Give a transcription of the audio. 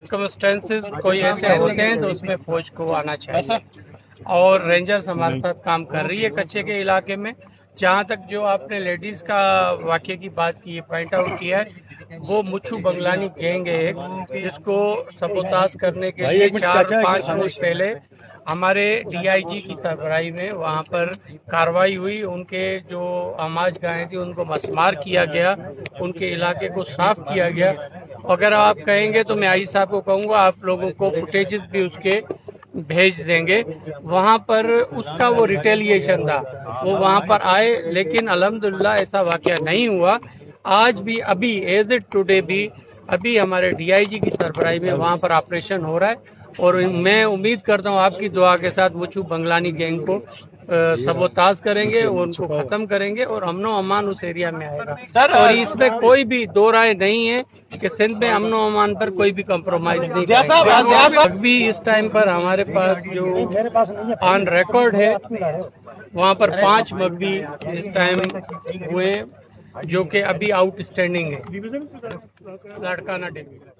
Circumstances कोई ऐसे होते हैं तो उसमें फौज को आना चाहिए और रेंजर्स हमारे साथ काम कर रही है कच्चे के इलाके में। जहाँ तक जो आपने लेडीज का वाक्य की बात की है, पॉइंट आउट किया है, वो मुच्छू बंगलानी गैंग है एक, जिसको सबोताज करने के लिए 4-5 रोज पहले हमारे डीआईजी की सरबराही में वहाँ पर कार्रवाई हुई। उनके जो आमाज गायें थी उनको मसमार किया गया, उनके इलाके को साफ किया गया। अगर आप कहेंगे तो मैं आई साहब को कहूँगा आप लोगों को फुटेजेस भी उसके भेज देंगे। वहाँ पर उसका वो रिटेलिएशन था, वो वहाँ पर आए, लेकिन अल्हम्दुलिल्लाह ऐसा वाकया नहीं हुआ। आज भी अभी एज इट टुडे भी अभी हमारे डीआईजी की सरबराही में वहाँ पर ऑपरेशन हो रहा है और मैं उम्मीद करता हूँ आपकी दुआ के साथ मुच्छू बंगलानी गैंग को सबोताज करेंगे, उनको खत्म करेंगे और अमनो अमान उस एरिया में आएगा। और इसमें कोई भी दो राय नहीं है कि सिंध में अमनो अमान पर कोई भी कम्प्रोमाइज नहीं करेंगे। अभी इस टाइम पर हमारे पास जो ऑन रिकॉर्ड है वहाँ पर 5 मगवी इस टाइम हुए जो कि अभी आउटस्टैंडिंग है। लाड़काना डिवीजन